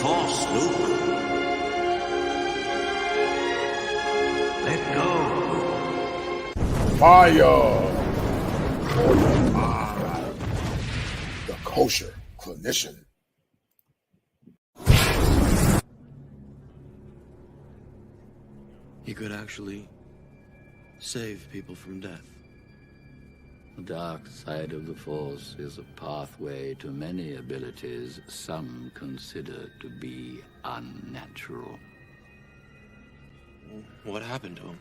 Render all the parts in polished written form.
Force, Luke. Let go. Fire for your mind. The kosher clinician. He could actually save people from death. The dark side of the Force is a pathway to many abilities some consider to be unnatural. What happened to him?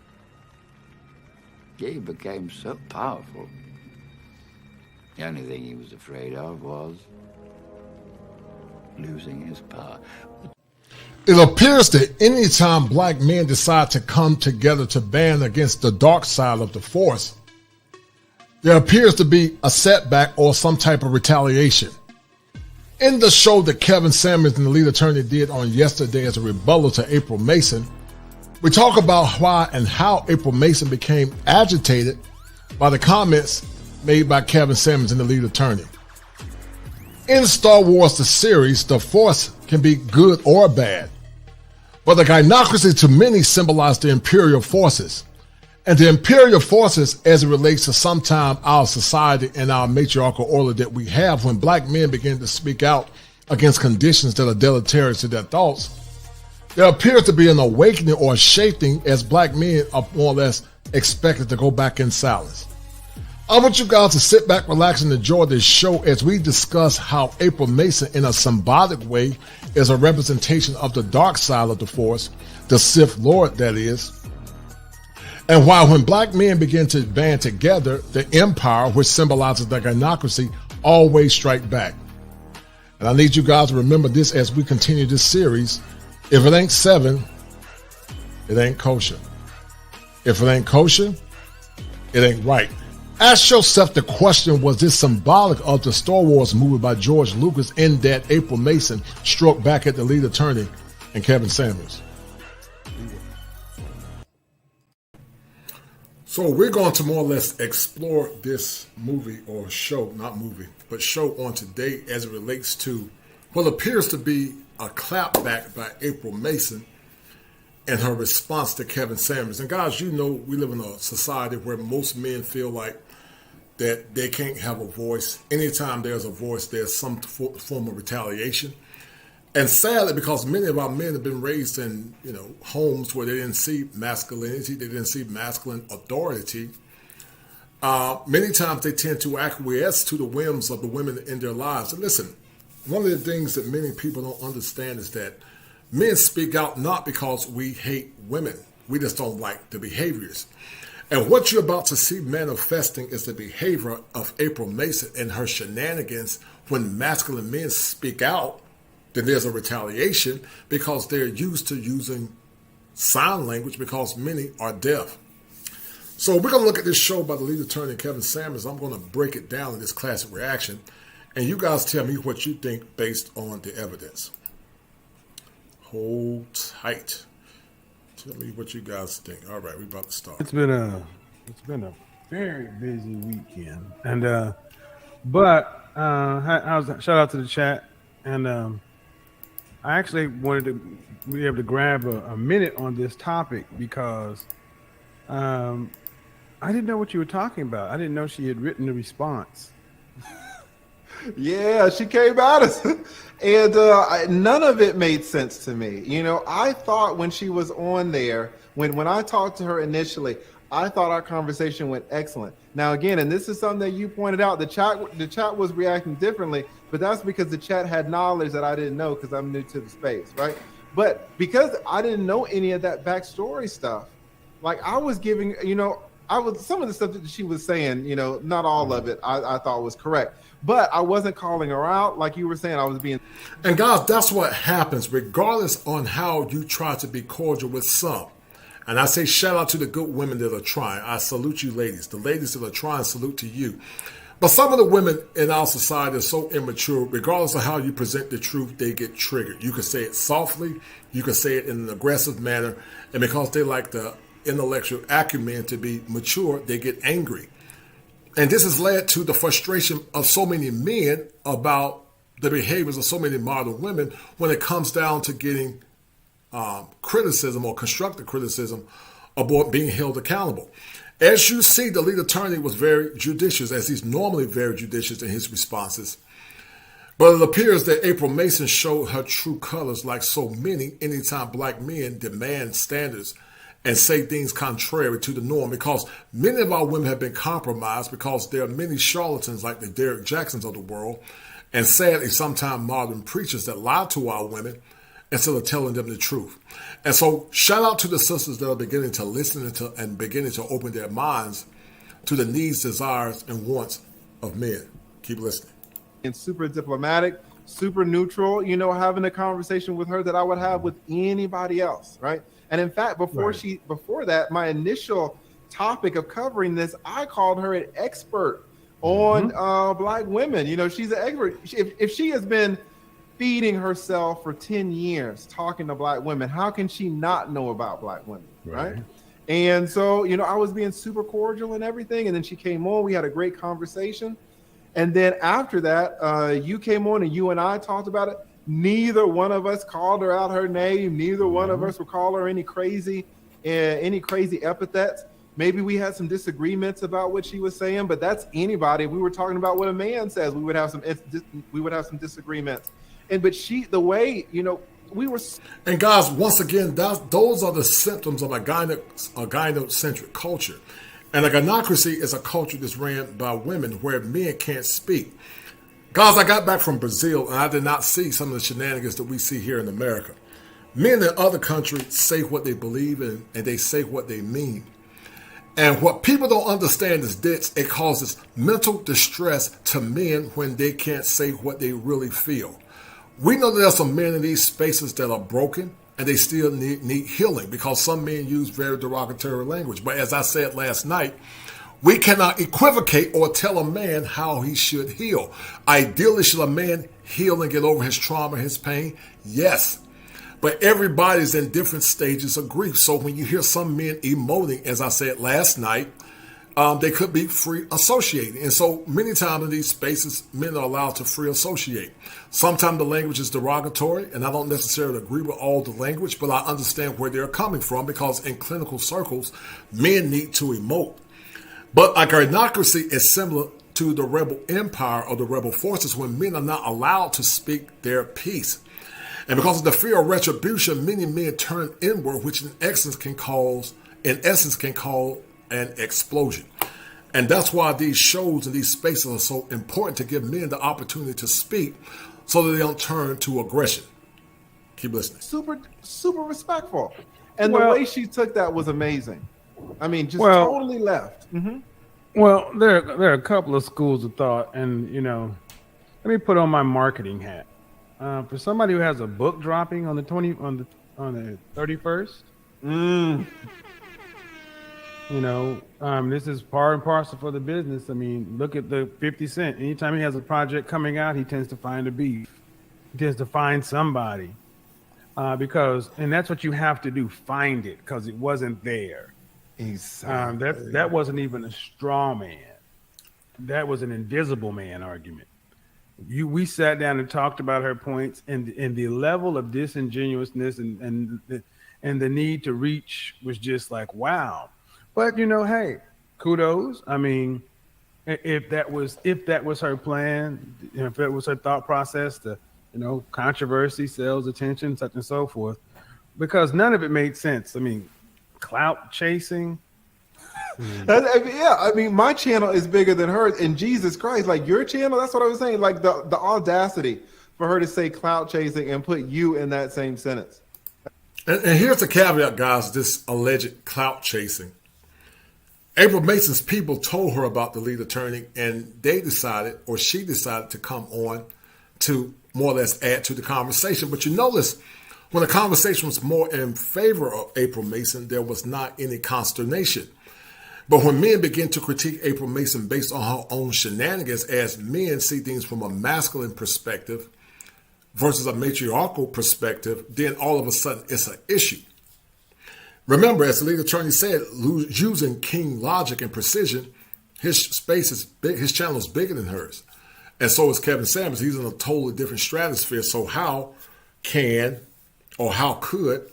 He became so powerful. The only thing he was afraid of was losing his power. It appears that anytime black men decide to come together to band against the dark side of the Force, there appears to be a setback or some type of retaliation. In the show that Kevin Samuels and the lead attorney did on yesterday as a rebuttal to April Mason, we talk about why and how April Mason became agitated by the comments made by Kevin Samuels and the lead attorney. In Star Wars, the series, the Force can be good or bad, but the gynocracy to many symbolize the imperial forces. And the imperial forces, as it relates to sometime our society and our matriarchal order that we have, when black men begin to speak out against conditions that are deleterious to their thoughts, there appears to be an awakening or a shaping as black men are more or less expected to go back in silence. I want you guys to sit back, relax, and enjoy this show as we discuss how April Mason, in a symbolic way, is a representation of the dark side of the Force, the Sith Lord that is, and why when black men begin to band together, the empire, which symbolizes the gynocracy, always strike back. And I need you guys to remember this as we continue this series. If it ain't 7, it ain't kosher. If it ain't kosher, it ain't right. Ask yourself the question, was this symbolic of the Star Wars movie by George Lucas in that April Mason struck back at the lead attorney and Kevin Samuels? So we're going to more or less explore this movie or show, not movie, but show on today as it relates to what appears to be a clapback by April Mason and her response to Kevin Samuels. And guys, you know, we live in a society where most men feel like that they can't have a voice. Anytime there's a voice, there's some form of retaliation. And sadly, because many of our men have been raised in, homes where they didn't see masculinity, they didn't see masculine authority, many times they tend to acquiesce to the whims of the women in their lives. And listen, one of the things that many people don't understand is that men speak out not because we hate women. We just don't like the behaviors. And what you're about to see manifesting is the behavior of April Mason and her shenanigans when masculine men speak out. Then there's a retaliation because they're used to using sign language because many are deaf. So we're going to look at this show by the lead attorney, Kevin Samuels. I'm going to break it down in this classic reaction. And you guys tell me what you think based on the evidence. Hold tight. Tell me what you guys think. All right, we're about to start. It's been a very busy weekend. And but shout out to the chat. And I actually wanted to be able to grab a minute on this topic because I didn't know what you were talking about. I didn't know she had written the response. Yeah, she came at us, and none of it made sense to me. I thought when she was on there, when I talked to her initially, I thought our conversation went excellent. Now, again, and this is something that you pointed out, the chat was reacting differently, but that's because the chat had knowledge that I didn't know because I'm new to the space, right? But because I didn't know any of that backstory stuff, like I was giving, some of the stuff that she was saying, not all of it I thought was correct. But I wasn't calling her out like you were saying. I was being... And guys, that's what happens regardless on how you try to be cordial with some. And I say shout out to the good women that are trying. I salute you ladies. The ladies that are trying, salute to you. But some of the women in our society are so immature, regardless of how you present the truth, they get triggered. You can say it softly, you can say it in an aggressive manner, and because they like the intellectual acumen to be mature, they get angry. And this has led to the frustration of so many men about the behaviors of so many modern women when it comes down to getting criticism or constructive criticism about being held accountable. As you see, the lead attorney was very judicious, as he's normally very judicious in his responses. But it appears that April Mason showed her true colors like so many anytime black men demand standards and say things contrary to the norm, because many of our women have been compromised because there are many charlatans like the Derek Jacksons of the world, and sadly sometimes modern preachers that lie to our women instead of telling them the truth. And so shout out to the sisters that are beginning to listen and beginning to open their minds to the needs, desires, and wants of men. Keep listening. And super diplomatic, super neutral, having a conversation with her that I would have with anybody else, right? And in fact, before that, my initial topic of covering this, I called her an expert on black women. She's an expert. If she has been feeding herself for 10 years talking to black women, how can she not know about black women, right? And so, I was being super cordial and everything. And then she came on, we had a great conversation. And then after that, you came on and you and I talked about it. Neither one of us called her out her name. Neither one of us would call her any crazy epithets. Maybe we had some disagreements about what she was saying, but that's anybody. We were talking about what a man says. We would have some disagreements. But the way, we were. And guys, once again, those are the symptoms of a gynocentric culture. And a gynocracy is a culture that's ran by women where men can't speak. Guys, I got back from Brazil and I did not see some of the shenanigans that we see here in America. Men in other countries say what they believe in and they say what they mean. And what people don't understand is this: it causes mental distress to men when they can't say what they really feel. We know that there are some men in these spaces that are broken and they still need healing, because some men use very derogatory language. But as I said last night, we cannot equivocate or tell a man how he should heal. Ideally, should a man heal and get over his trauma, his pain? Yes. But everybody's in different stages of grief. So when you hear some men emoting, as I said last night, they could be free associating. And so many times in these spaces, men are allowed to free associate. Sometimes the language is derogatory, and I don't necessarily agree with all the language, but I understand where they're coming from, because in clinical circles, men need to emote. But a gynocracy is similar to the rebel empire or the rebel forces, when men are not allowed to speak their piece. And because of the fear of retribution, many men turn inward, which in essence can cause an explosion. And that's why these shows and these spaces are so important, to give men the opportunity to speak so that they don't turn to aggression. Keep listening. Super, super respectful. And the way she took that was amazing. I mean, just totally left. Well, there are a couple of schools of thought, and let me put on my marketing hat. For somebody who has a book dropping on the 31st, this is part and parcel for the business. I mean, look at the 50 Cent. Anytime he has a project coming out, he tends to find a beef. He tends to find somebody, and that's what you have to do: find it, because it wasn't there. Exactly. That wasn't even a straw man. That was an invisible man argument. We sat down and talked about her points, and the level of disingenuousness and the need to reach was just like, wow. But hey, kudos. I mean, if that was her plan, if that was her thought process, to controversy, sales, attention, such and so forth, because none of it made sense. I mean, clout chasing. I mean, my channel is bigger than hers, and Jesus Christ, like your channel, that's what I was saying, like the audacity for her to say clout chasing and put you in that same sentence. And here's the caveat, guys, this alleged clout chasing. April Mason's people told her about the lead attorney, and she decided to come on to more or less add to the conversation. But you notice, when the conversation was more in favor of April Mason, there was not any consternation. But when men begin to critique April Mason based on her own shenanigans, as men see things from a masculine perspective versus a matriarchal perspective, then all of a sudden it's an issue. Remember, as the lead attorney said, using king logic and precision, his space is big, his channel is bigger than hers. And so is Kevin Samuels. He's in a totally different stratosphere. So how can or how could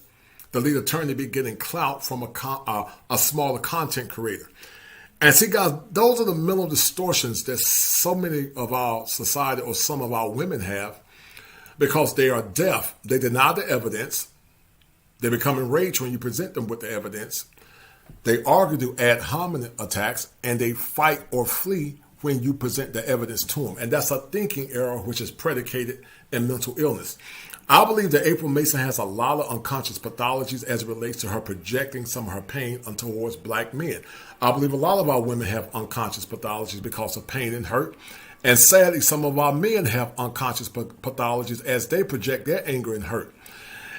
the lead attorney be getting clout from a smaller content creator? And see, guys, those are the mental distortions that so many of our society or some of our women have because they are deaf. They deny the evidence. They become enraged when you present them with the evidence. They argue to ad hominem attacks, and they fight or flee when you present the evidence to them. And that's a thinking error which is predicated in mental illness. I believe that April Mason has a lot of unconscious pathologies as it relates to her projecting some of her pain towards black men. I believe a lot of our women have unconscious pathologies because of pain and hurt. And sadly, some of our men have unconscious pathologies as they project their anger and hurt.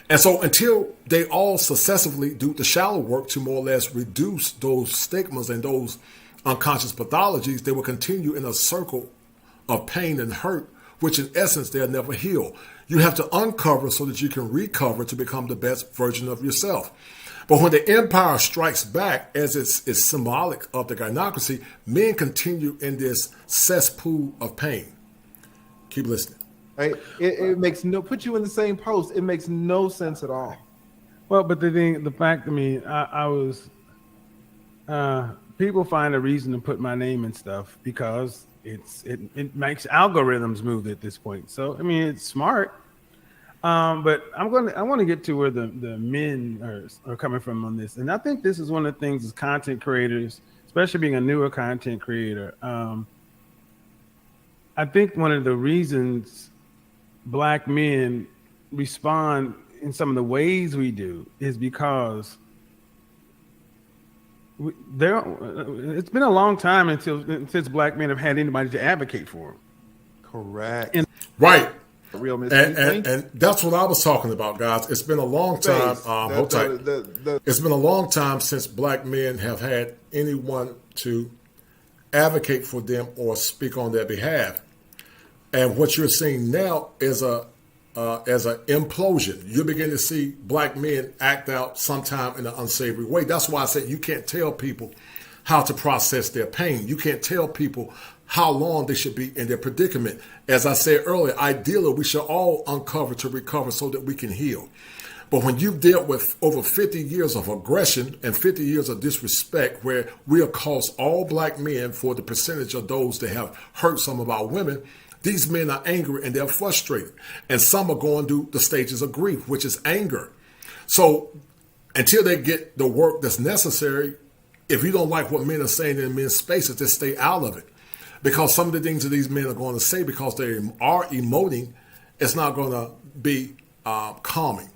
And so until they all successively do the shallow work to more or less reduce those stigmas and those unconscious pathologies, they will continue in a circle of pain and hurt, which in essence they'll never heal. You have to uncover so that you can recover to become the best version of yourself. But when the empire strikes back, as it's symbolic of the gynocracy, men continue in this cesspool of pain. Keep listening. Right? It makes put you in the same post. It makes no sense at all. Well, but the fact, I mean, I was, people find a reason to put my name and stuff because it makes algorithms move at this point. So, I mean, it's smart. But I want to get to where the men are coming from on this. And I think this is one of the things as content creators, especially being a newer content creator. I think one of the reasons black men respond in some of the ways we do is because it's been a long time since black men have had anybody to advocate for them. Correct. Right. Real and that's what I was talking about, guys. It's been a long time. Hold tight. It's been a long time since black men have had anyone to advocate for them or speak on their behalf. And what you're seeing now is as an implosion. You begin to see black men act out sometime in an unsavory way. That's why I said you can't tell people how to process their pain. You can't tell people how long they should be in their predicament. As I said earlier, ideally, we should all uncover to recover so that we can heal. But when you've dealt with over 50 years of aggression and 50 years of disrespect, where we accost all black men for the percentage of those that have hurt some of our women, these men are angry and they're frustrated. And some are going through the stages of grief, which is anger. So until they get the work that's necessary, if you don't like what men are saying in men's spaces, just stay out of it. Because some of the things that these men are going to say, because they are emoting, it's not going to be calming.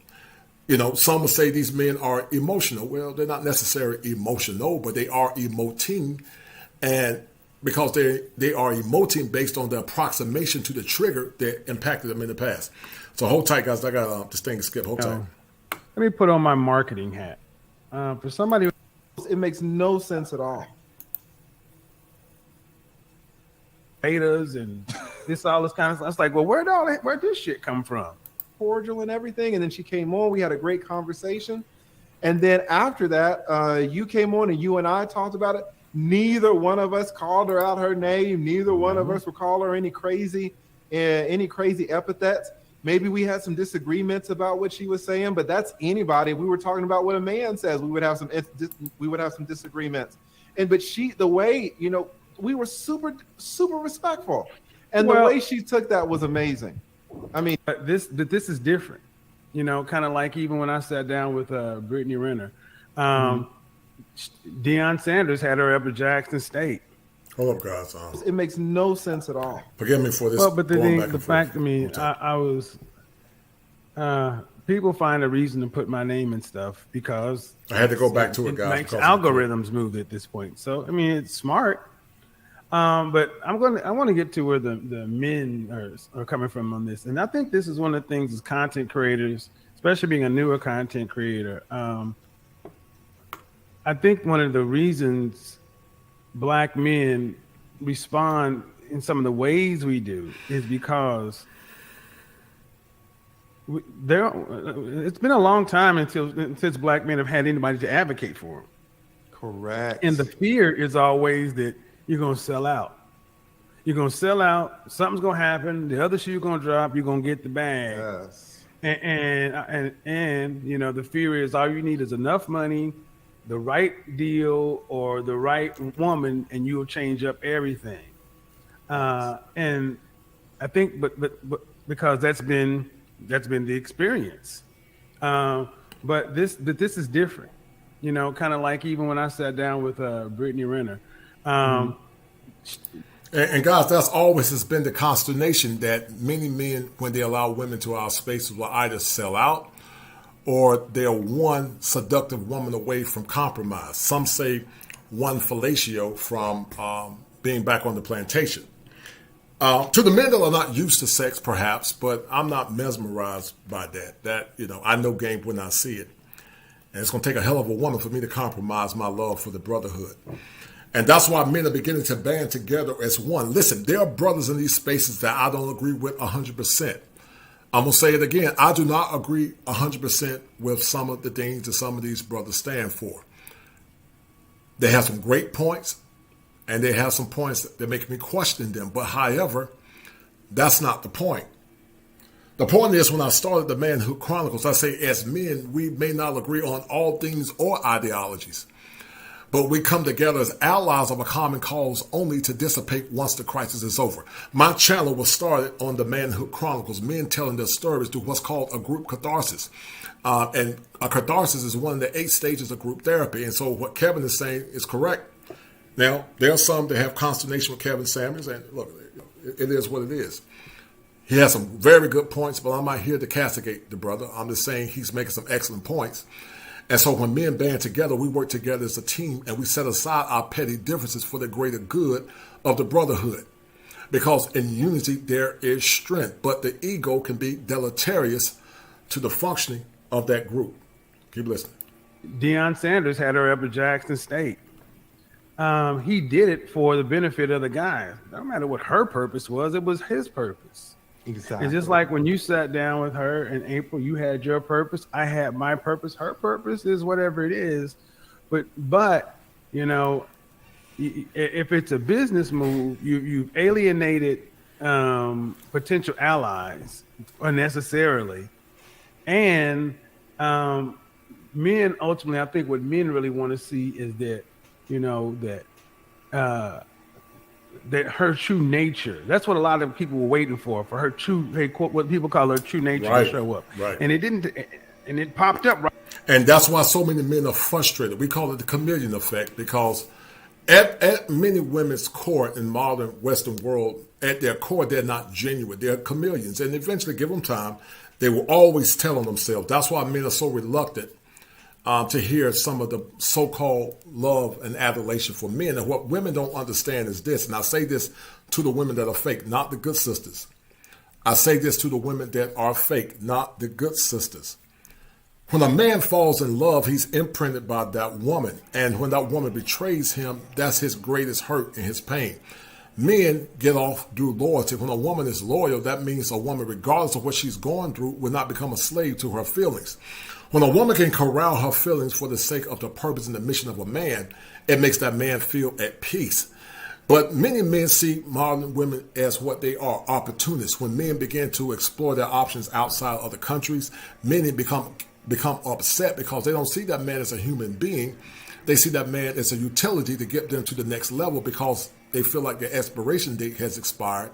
You know, some will say these men are emotional. Well, they're not necessarily emotional, but they are emoting. And because they are emoting based on the approximation to the trigger that impacted them in the past. So hold tight, guys. I got this thing to skip. Hold tight. Let me put on my marketing hat. For somebody, it makes no sense at all. Betas and all this kind of stuff. It's like, well, where'd this shit come from? Cordial and everything. And then she came on. We had a great conversation. And then after that, you came on and you and I talked about it. Neither one of us called her out her name. Neither one of us would call her any crazy epithets. Maybe we had some disagreements about what she was saying, but that's anybody. If we were talking about what a man says, we would have some disagreements. But the way, you know, we were super, super respectful. And the way she took that was amazing. I mean, this is different, you know, kind of like even when I sat down with Brittany Renner, Deion Sanders had her up at Jackson State. Hold up, guys. It makes no sense at all. Forgive me for this. Well, but the fact, I mean, I was, people find a reason to put my name and stuff because I had to go back to it, guys. It makes algorithms move at this point. So, I mean, it's smart. But I want to get to where the men are coming from on this. And I think this is one of the things as content creators, especially being a newer content creator. I think one of the reasons black men respond in some of the ways we do is because it's been a long time since black men have had anybody to advocate for them. Correct. And the fear is always that you're going to sell out. You're gonna sell out. Something's gonna happen. The other shoe gonna drop. You're gonna get the bag. Yes. And you know, the fear is all you need is enough money, the right deal, or the right woman, and you'll change up everything. And I think, but because that's been the experience. But this is different. You know, kind of like even when I sat down with Brittany Renner. And guys, that's always has been the consternation that many men, when they allow women to our spaces, will either sell out or they're one seductive woman away from compromise. Some say one fellatio from being back on the plantation. To the men that are not used to sex, perhaps, but I'm not mesmerized by that. That, you know, I know game when I see it. And it's going to take a hell of a woman for me to compromise my love for the brotherhood. And that's why men are beginning to band together as one. Listen, there are brothers in these spaces that I don't agree with 100%. I'm going to say it again. I do not agree 100% with some of the things that some of these brothers stand for. They have some great points, and they have some points that make me question them. But however, that's not the point. The point is, when I started the Manhood Chronicles, I say as men, we may not agree on all things or ideologies, but we come together as allies of a common cause only to dissipate once the crisis is over. My channel was started on the Manhood Chronicles, men telling their stories through what's called a group catharsis. And a catharsis is one of the 8 stages of group therapy. And so what Kevin is saying is correct. Now, there are some that have consternation with Kevin Samuels, and look, it is what it is. He has some very good points, but I'm not here to castigate the brother. I'm just saying he's making some excellent points. And so when men band together, we work together as a team, and we set aside our petty differences for the greater good of the brotherhood. Because in unity, there is strength, but the ego can be deleterious to the functioning of that group. Keep listening. Deion Sanders had her up at Jackson State. He did it for the benefit of the guys. No matter what her purpose was, it was his purpose. Exactly. It's just like when you sat down with her in April, you had your purpose. I had my purpose. Her purpose is whatever it is. But you know, if it's a business move, you've alienated potential allies unnecessarily. And men ultimately, I think what men really want to see is that, you know, that her true nature. That's what a lot of people were waiting for her true, what people call her true nature to show up. Right. And it didn't, and it popped up. Right. And that's why so many men are frustrated. We call it the chameleon effect, because at many women's core in modern Western world, at their core, they're not genuine. They're chameleons. And eventually, give them time, they will always tell on themselves. That's why men are so reluctant to hear some of the so-called love and adulation for men. And what women don't understand is this, and I say this to the women that are fake, not the good sisters. I say this to the women that are fake, not the good sisters. When a man falls in love, he's imprinted by that woman. And when that woman betrays him, that's his greatest hurt and his pain. Men get off through loyalty. When a woman is loyal, that means a woman, regardless of what she's going through, will not become a slave to her feelings. When a woman can corral her feelings for the sake of the purpose and the mission of a man, it makes that man feel at peace. But many men see modern women as what they are, opportunists. When men begin to explore their options outside other countries, many become upset because they don't see that man as a human being. They see that man as a utility to get them to the next level because they feel like their expiration date has expired.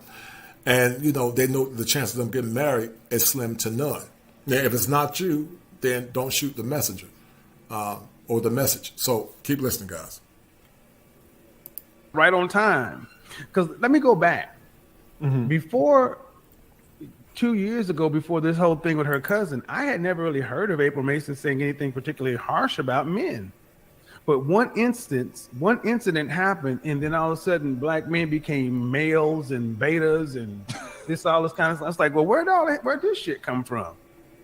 And, you know, they know the chance of them getting married is slim to none. Now, if it's not you, then don't shoot the messenger or the message. So keep listening, guys. Right on time. Because let me go back. Before 2 years ago, before this whole thing with her cousin, I had never really heard of April Mason saying anything particularly harsh about men. But one incident happened, and then all of a sudden, black men became males and betas and all this kind of stuff. It's like, well, where'd this shit come from?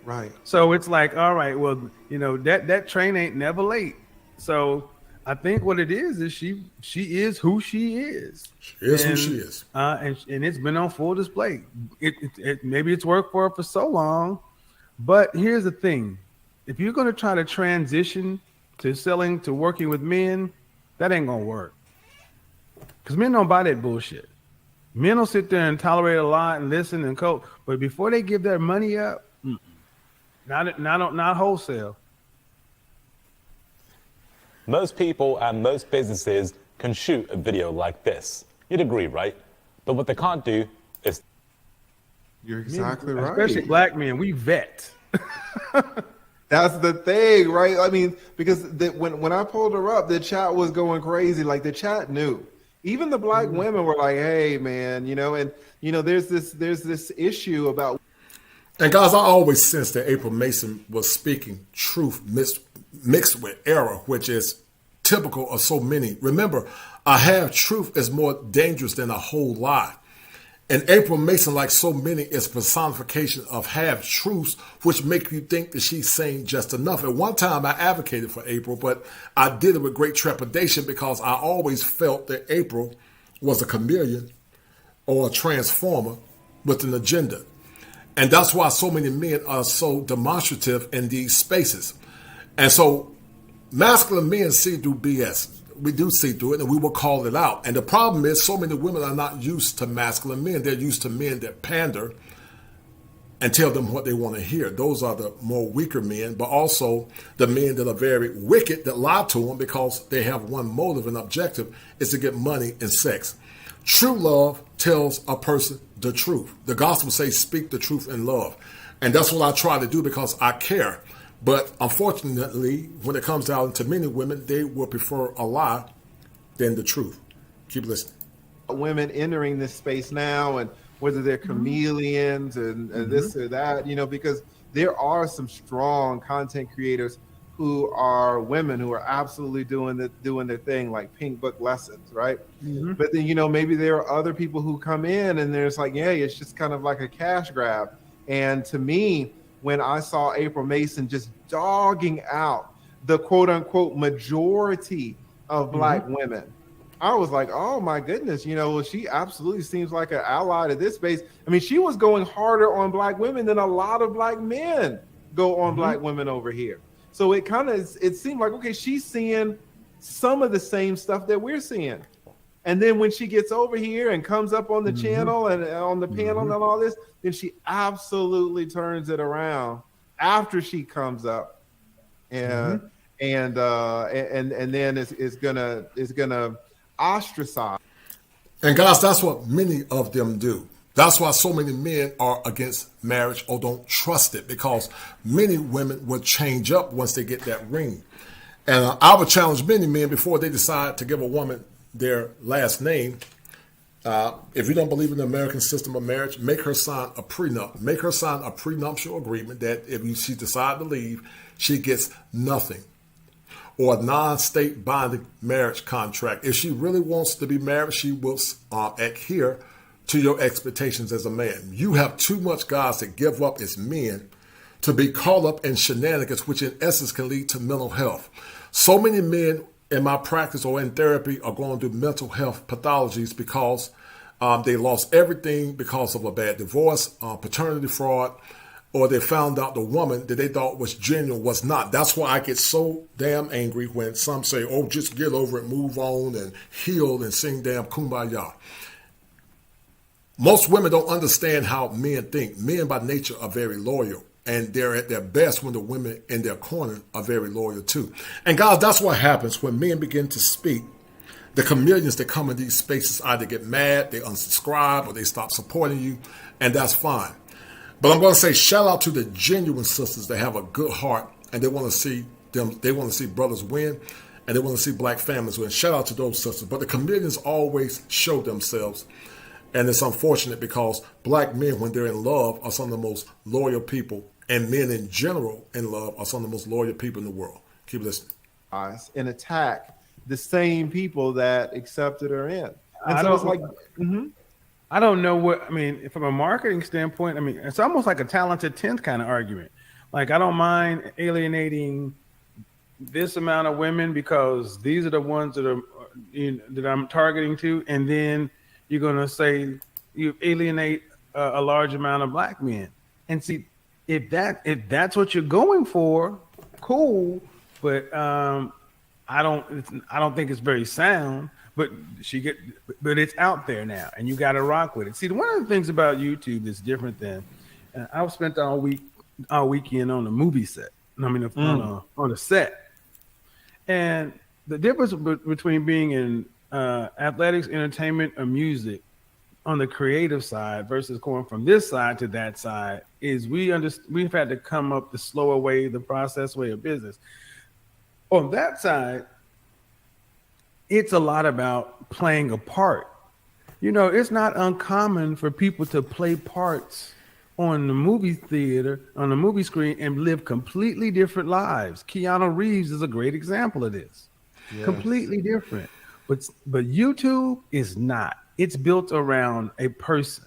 Right. So it's like, all right, well, you know, that train ain't never late. So I think what it is she is who she is. She is who she is. And it's been on full display. It maybe it's worked for her for so long, but here's the thing: if you're going to try to transition to working with men, that ain't gonna work. Because men don't buy that bullshit. Men will sit there and tolerate a lot and listen and cope, but before they give their money up, not wholesale. Most people and most businesses can shoot a video like this. You'd agree, right? But what they can't do is... You're exactly right. Especially black men, we vet. That's the thing, right? I mean, because when I pulled her up, the chat was going crazy. Like the chat knew. Even the black women were like, "Hey, man, there's this issue about." And guys, I always sensed that April Mason was speaking truth mixed with error, which is typical of so many. Remember, a half truth is more dangerous than a whole lie. And April Mason, like so many, is personification of half truths, which make you think that she's saying just enough. At one time, I advocated for April, but I did it with great trepidation because I always felt that April was a chameleon or a transformer with an agenda. And that's why so many men are so demonstrative in these spaces. And so masculine men see through BS. We do see through it, and we will call it out. And the problem is so many women are not used to masculine men. They're used to men that pander and tell them what they want to hear. Those are the more weaker men, but also the men that are very wicked that lie to them because they have one motive and objective is to get money and sex. True love tells a person the truth. The gospel says speak the truth in love. And that's what I try to do because I care. But unfortunately, when it comes down to many women, they will prefer a lie than the truth. Keep listening. Women entering this space now, and whether they're chameleons and this or that, because there are some strong content creators who are women who are absolutely doing their thing, like Pink Book Lessons, right? But then, maybe there are other people who come in and there's like, yeah, it's just kind of like a cash grab. And to me, when I saw April Mason just dogging out the quote unquote majority of black women, I was like, oh my goodness, she absolutely seems like an ally to this space. I mean, she was going harder on black women than a lot of black men go on black women over here. So it seemed like, okay, she's seeing some of the same stuff that we're seeing. And then when she gets over here and comes up on the channel and on the panel and all this, then she absolutely turns it around after she comes up, and then is gonna ostracize. And guys, that's what many of them do. That's why so many men are against marriage or don't trust it, because many women will change up once they get that ring. And I would challenge many men before they decide to give a woman their last name. If you don't believe in the American system of marriage, make her sign a prenup. Make her sign a prenuptial agreement that if she decides to leave, she gets nothing. Or a non-state binding marriage contract. If she really wants to be married, she will adhere to your expectations as a man. You have too much guys that give up as men to be caught up in shenanigans, which in essence can lead to mental health. So many men in my practice or in therapy are going through mental health pathologies because they lost everything because of a bad divorce, paternity fraud, or they found out the woman that they thought was genuine was not. That's why I get so damn angry when some say, oh, just get over it, move on and heal and sing damn kumbaya. Most women don't understand how men think. Men by nature are very loyal. And they're at their best when the women in their corner are very loyal too. And guys, that's what happens when men begin to speak. The chameleons that come in these spaces either get mad, they unsubscribe, or they stop supporting you, and that's fine. But I'm going to say shout out to the genuine sisters that have a good heart and they want to see them. They want to see brothers win, and they want to see black families win. Shout out to those sisters. But the chameleons always show themselves. And it's unfortunate because black men, when they're in love, are some of the most loyal people. And men in general in love are some of the most loyal people in the world. Keep listening. And attack the same people that accepted her in. And so it's like, I don't know what, I mean, from a marketing standpoint, I mean, it's almost like a talented 10th kind of argument. Like, I don't mind alienating this amount of women because these are the ones that are that I'm targeting to. And then you're going to say you alienate a large amount of black men. And see, if that's what you're going for, cool. But I don't think it's very sound. but but it's out there now, and you got to rock with it. See, one of the things about YouTube that's different than I've spent all weekend on a movie set. I mean, on a set, and the difference between being in athletics, entertainment, or music on the creative side versus going from this side to that side is we've had to come up the slower way, the process way of business. On that side, it's a lot about playing a part. You know, it's not uncommon for people to play parts on the movie theater, on the movie screen, and live completely different lives. Keanu Reeves is a great example of this. Yes. Completely different. But YouTube is not. It's built around a person.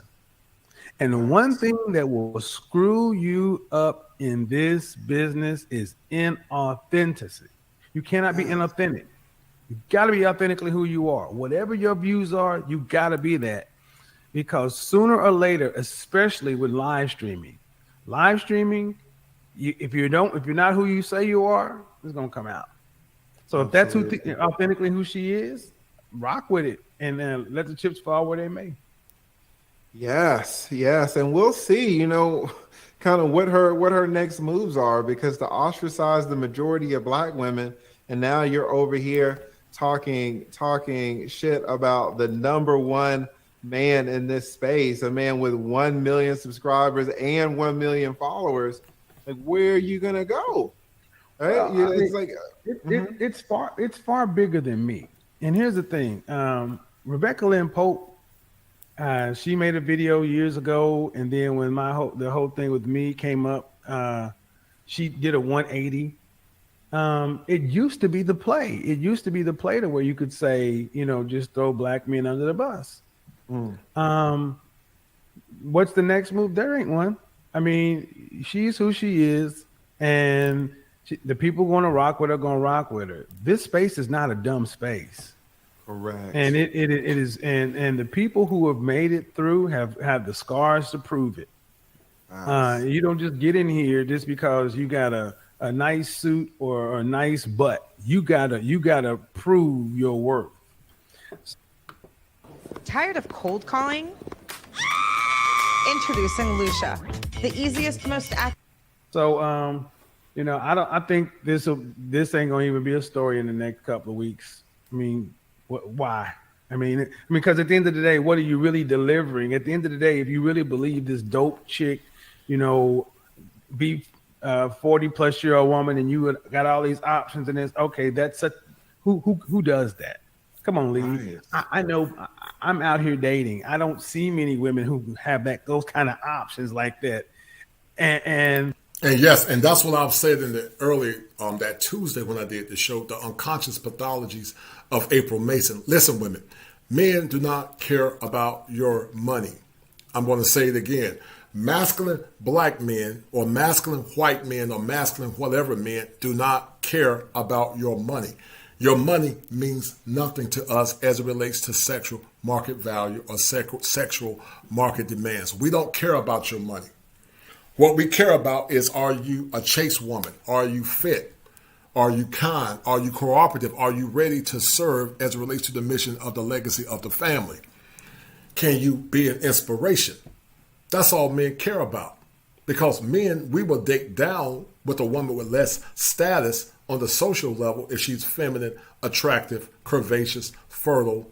And the one thing that will screw you up in this business is inauthenticity. You cannot be inauthentic. You got to be authentically who you are. Whatever your views are, you got to be that. Because sooner or later, especially with live streaming, if you're not who you say you are, it's gonna come out. So if that's authentically who she is, rock with it and then let the chips fall where they may. Yes, and we'll see. You know, kind of what her next moves are, because to ostracize the majority of Black women, and now you're over here talking shit about the number one man in this space, a man with 1 million subscribers and 1 million followers. Like, where are you gonna go? Right? Well, it's far bigger than me. And here's the thing: Rebecca Lynn Pope, she made a video years ago, and then when the whole thing with me came up, she did a 180. It used to be the play. It used to be the play to where you could say, you know, just throw Black men under the bus. What's the next move? There ain't one. I mean, she's who she is, and the people going to rock with her. This space is not a dumb space. Correct. And it is, and the people who have made it through have the scars to prove it. Nice. You don't just get in here just because you got a nice suit or a nice butt. You gotta prove your worth. Tired of cold calling? Introducing Lucia, the easiest, most accurate. So, you know, I think this ain't gonna even be a story in the next couple of weeks. I mean, why? I mean, because at the end of the day, what are you really delivering? At the end of the day, if you really believe this dope chick, you know, be 40 plus year old woman, and you got all these options, and it's okay. That's who does that? Come on, Lee. Nice. I know I'm out here dating. I don't see many women who have those kind of options like that. And yes, and that's what I've said in the early that Tuesday when I did the show, the unconscious pathologies of April Mason. Listen, women, men do not care about your money. I'm going to say it again. Masculine Black men or masculine white men or masculine whatever men do not care about your money. Your money means nothing to us as it relates to sexual market value or sexual market demands. We don't care about your money. What we care about is, are you a chaste woman? Are you fit? Are you kind? Are you cooperative? Are you ready to serve as it relates to the mission of the legacy of the family? Can you be an inspiration? That's all men care about. Because men, we will date down with a woman with less status on the social level if she's feminine, attractive, curvaceous, fertile,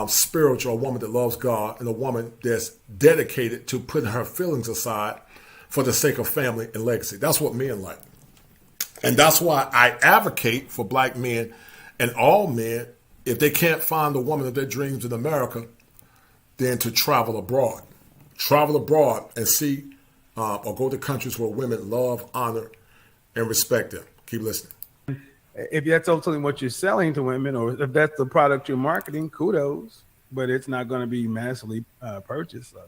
spiritual, a woman that loves God, and a woman that's dedicated to putting her feelings aside for the sake of family and legacy. That's what men like. And that's why I advocate for Black men and all men, if they can't find the woman of their dreams in America, then to travel abroad. Travel abroad and see or go to countries where women love, honor, and respect them. Keep listening. If that's ultimately what you're selling to women, or if that's the product you're marketing, kudos, but it's not going to be massively purchased. So.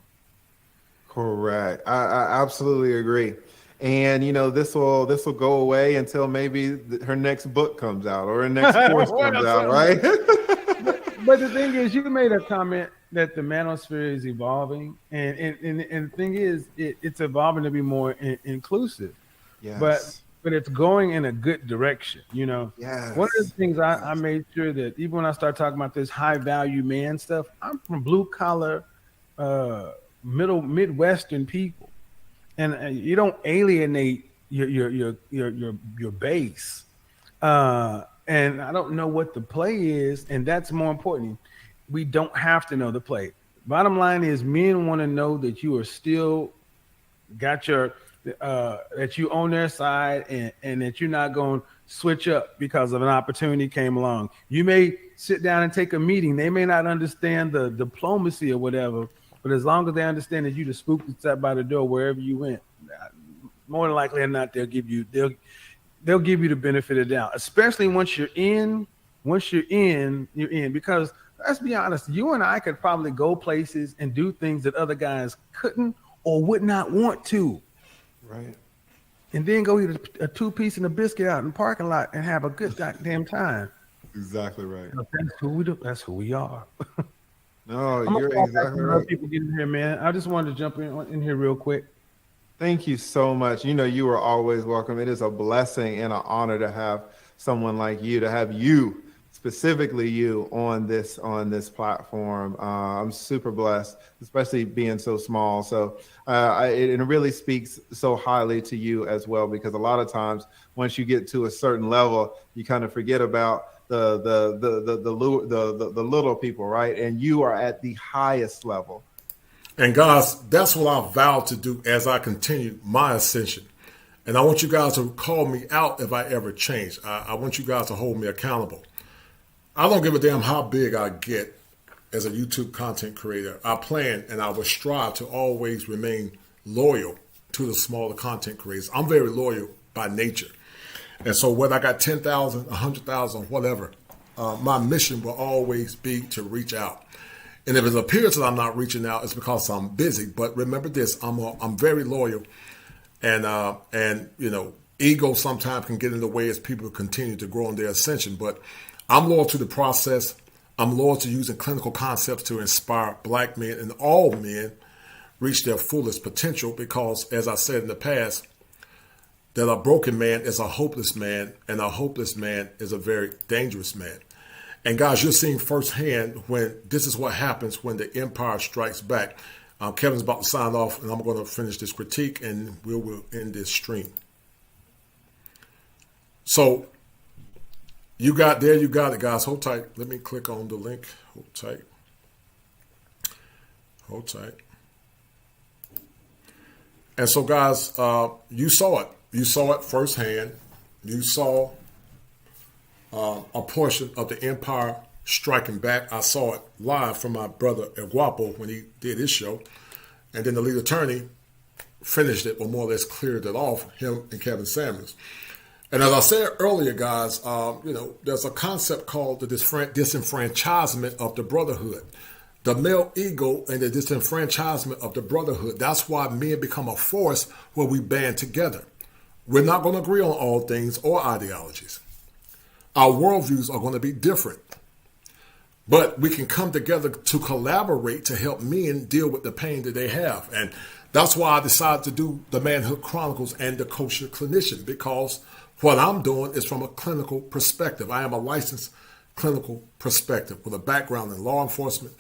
Correct. I absolutely agree. And, you know, this will go away until maybe her next book comes out or her next course comes out, right? But the thing is, you made a comment that the manosphere is evolving. And the thing is, it's evolving to be more inclusive. Yes. But but it's going in a good direction. You know, Yes. one of the things I made sure that even when I start talking about this high value man stuff, I'm from blue collar, Midwestern people, and you don't alienate your base. And I don't know what the play is, and that's more important. We don't have to know the play. Bottom line is, men want to know that you are still got your that you on their side, and that you're not going to switch up because of an opportunity came along. You may sit down and take a meeting. They may not understand the diplomacy or whatever, but as long as they understand that you the spook that sat by the door wherever you went, more than likely than not, they'll give you the benefit of the doubt, especially once you're in. Once you're in, because let's be honest, you and I could probably go places and do things that other guys couldn't or would not want to. Right. And then go eat a 2-piece and a biscuit out in the parking lot and have a good goddamn time. Exactly right. That's who we do. That's who we are. No, you're exactly right. People get in here, man. I just wanted to jump in here real quick. Thank you so much. You know, you are always welcome. It is a blessing and an honor to have someone like you, to have you, specifically you, on this platform. I'm super blessed, especially being so small. So it really speaks so highly to you as well, because a lot of times once you get to a certain level, you kind of forget about the little people, right? And you are at the highest level. And guys, that's what I vowed to do as I continue my ascension. And I want you guys to call me out if I ever change. I want you guys to hold me accountable. I don't give a damn how big I get as a YouTube content creator. I plan and I will strive to always remain loyal to the smaller content creators. I'm very loyal by nature. And so whether I got 10,000, 100,000, whatever, my mission will always be to reach out. And if it appears that I'm not reaching out, it's because I'm busy. But remember this, I'm very loyal. And you know, ego sometimes can get in the way as people continue to grow in their ascension. But I'm loyal to the process. I'm loyal to using clinical concepts to inspire Black men and all men reach their fullest potential, because, as I said in the past, that a broken man is a hopeless man, and a hopeless man is a very dangerous man. And guys, you're seeing firsthand when this is what happens when the empire strikes back. Kevin's about to sign off, and I'm going to finish this critique, and we will end this stream. So you got it, guys. Hold tight. Let me click on the link. Hold tight. Hold tight. And so, guys, you saw it. You saw it firsthand. You saw a portion of the empire striking back. I saw it live from my brother El Guapo when he did his show. And then the lead attorney finished it, or more or less cleared it off, him and Kevin Samuels. And as I said earlier, guys, you know, there's a concept called the disenfranchisement of the Brotherhood. The male ego and the disenfranchisement of the Brotherhood. That's why men become a force where we band together. We're not going to agree on all things or ideologies. Our worldviews are going to be different. But we can come together to collaborate to help men deal with the pain that they have. And that's why I decided to do the Manhood Chronicles and the Kosher Clinician, because what I'm doing is from a clinical perspective. I am a licensed clinical perspective with a background in law enforcement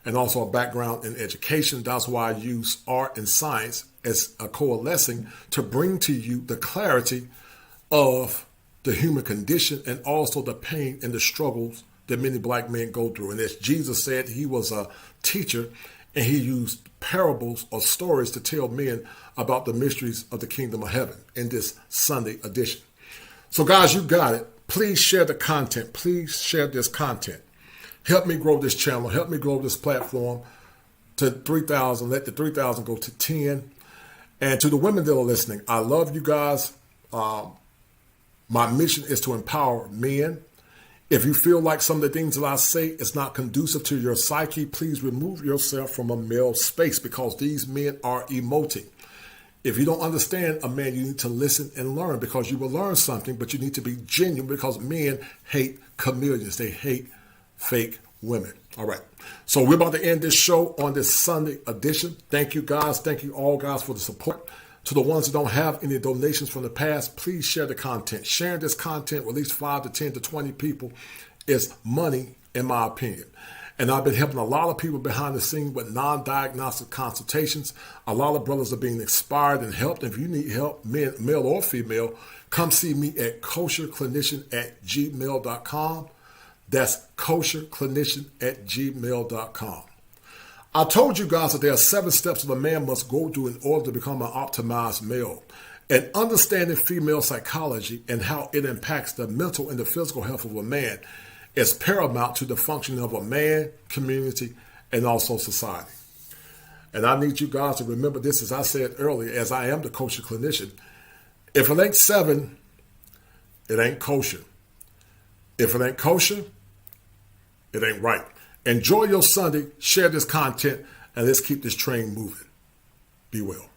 and also a background in education. That's why I use art and science as a coalescing to bring to you the clarity of the human condition and also the pain and the struggles that many Black men go through. And as Jesus said, he was a teacher and he used parables or stories to tell men about the mysteries of the kingdom of heaven in this Sunday edition. So guys, you got it. Please share the content. Please share this content. Help me grow this channel. Help me grow this platform to 3,000. Let the 3,000 go to 10. And to the women that are listening, I love you guys. My mission is to empower men. If you feel like some of the things that I say is not conducive to your psyche, please remove yourself from a male space, because these men are emoting. If you don't understand a man, you need to listen and learn, because you will learn something, but you need to be genuine, because men hate chameleons. They hate fake women. All right. So we're about to end this show on this Sunday edition. Thank you guys. Thank you all guys for the support. To the ones that don't have any donations from the past, please share the content. Sharing this content with at least 5 to 10 to 20 people is money, in my opinion. And I've been helping a lot of people behind the scenes with non-diagnostic consultations. A lot of brothers are being inspired and helped. If you need help, male or female, come see me at kosherclinician@gmail.com. That's kosherclinician@gmail.com. I told you guys that there are 7 steps that a man must go through in order to become an optimized male. And understanding female psychology and how it impacts the mental and the physical health of a man is paramount to the functioning of a man, community, and also society. And I need you guys to remember this, as I said earlier, as I am the kosher clinician. If it ain't 7, it ain't kosher. If it ain't kosher, it ain't right. Enjoy your Sunday, share this content, and let's keep this train moving. Be well.